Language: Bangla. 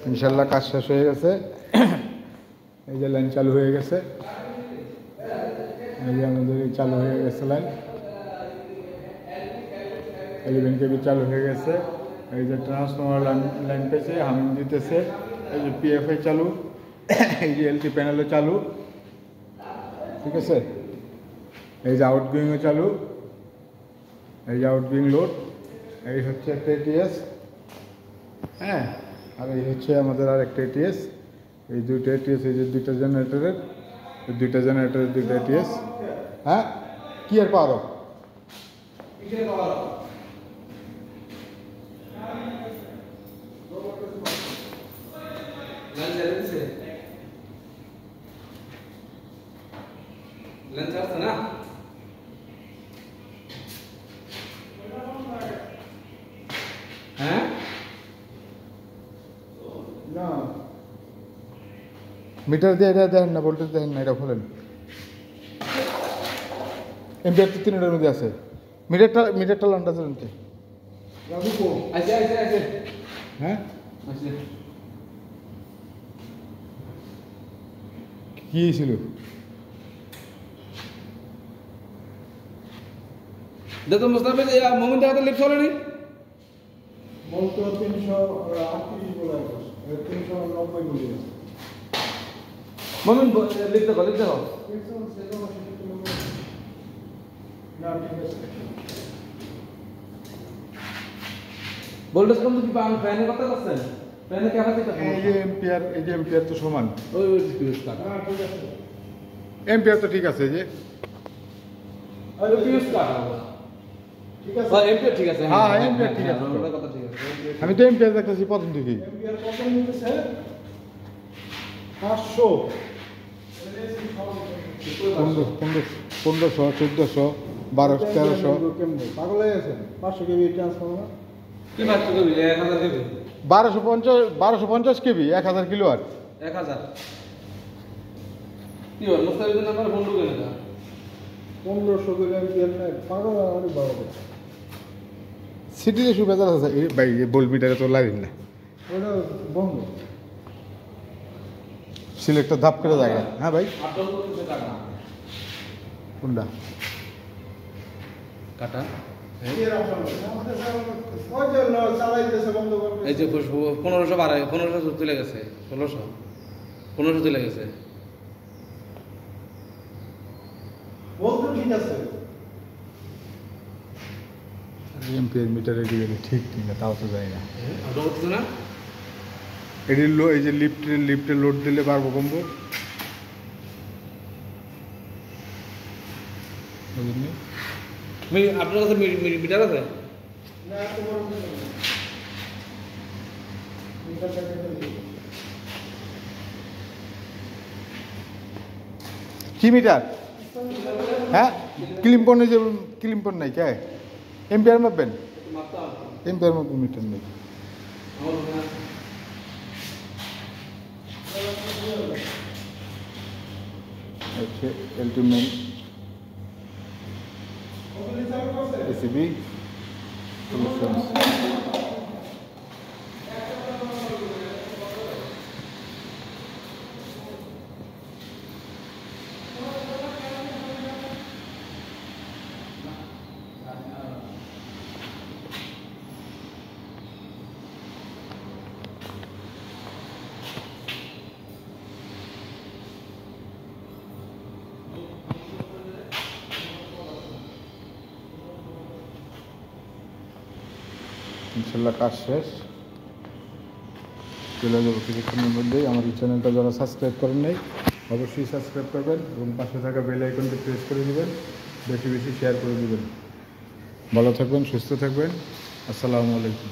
ইনশাল্লাহ কাজ শেষ হয়ে গেছে। এই যে লাইন চালু হয়ে গেছে, এই যে আমাদের চালু হয়ে গেছে লাইন 11 কেবি চালু হয়ে গেছে। এই যে ট্রান্সফর্মার লাইন পেয়েছে, হামিং দিতেছে। এই যে পিএফআই চালু, এই যে এলটি প্যানেলও চালু, ঠিক আছে। এই যে আউটগোয়িংও চালু, এই যে আউটগোয়িং লোড। এই হচ্ছে একটা এটিএস, হ্যাঁ, আর এই হচ্ছে আমাদের আর একটা এটিএস। এই দুইটা এটিএস, এই যে দুইটা জেনারেটরের দুইটা এটিএস। হ্যাঁ, কি আর পারো না হ্যাঁ না, মিটার দিয়ে এটা দেখেন না, ভোল্টেজ দেখেন না, এটা খোলেন। এমপিআর তো 3টার মধ্যে আছে। মিটারটা লন্ডা চলতে, হ্যাঁ কি ছিল? দেখুন মুস্তাফা মোমিন দাদা লিফট চলেনি বলতো 338 বলে 390 বলে মোমিন লিফট দেখো না, ঠিক আছে। ভোল্টেজ কম কি পান ফ্যানের কথা করছেন? ফ্যানের ক্যাপাসিটি এই যে এম্পিয়ার তো সমান। ওই পিউস কাট না, ঠিক আছে, এম্পিয়ার তো ঠিক আছে। যে ওই পিউস কাট ঠিক আছে, হ্যাঁ এমপিআর ঠিক আছে। হ্যাঁ এম্পিয়ার ঠিক আছে। আমার কথা ঠিক আছে। আমি তো এম্পিয়ার দেখতেছি প্রথম থেকেই। এম্পিয়ার কত নিতেছে? 500 1500 1400 1200 1300 পাগল হয়ে গেছেন। 500 কেবি ট্রান্সফরমার, কি মাত্র কবি 1000 কবি 1250 কেবি 1000 কিলোওয়াট 1000 কি হল মুস্তাফিজের নাম্বার বন্ধ করে না 1500 কেবি এম্পিয়ার নাই। পাগল আরে বাবা, সিটিতে সুবিধা আছে। এই ভাই বোল্ট মিটারে তো লাইন না, ওটা বন্ধ। সিলেক্টর ধাপ করে জায়গা। হ্যাঁ ভাই, আপডাউন করতেছে টাকা কোনটা কাটা এর আপনার আমাদের ওই যে চালাইতেছে বন্ধ করবে। এই যে 1500 বাড়ায় 1500 তুলে গেছে 1500 তুলে গেছে। বলতো ঠিক আছে, এম্পিয়ার মিটারে দিয়ে ঠিক না, তাও তো যায় না। আপডাউন করতেছে না এটি এই যে লিফটে লোড দিলে পারবো কমবো, বুঝলি? আপনার কাছে মিটার আছে? না তোমার মিটারটা কেটে কি মিটার? হ্যাঁ, ক্লিম্পন যে ক্লিম্পন নাই কে এম্পিয়ার মাপবেন? এম্পিয়ার মাপবেন, মিটার নেই। হচ্ছে এলটিমেট এসিবি সলিউশনস। ইনশাল্লাহ কাজ শেষ, চলে যাবো কিছুক্ষণের মধ্যেই। আমার এই চ্যানেলটা যারা সাবস্ক্রাইব করেন নাই অবশ্যই সাবস্ক্রাইব করবেন এবং পাশে থাকা বেল আইকনটি প্রেস করে দেবেন, বেশি বেশি শেয়ার করে দেবেন। ভালো থাকবেন, সুস্থ থাকবেন। আসসালামু আলাইকুম।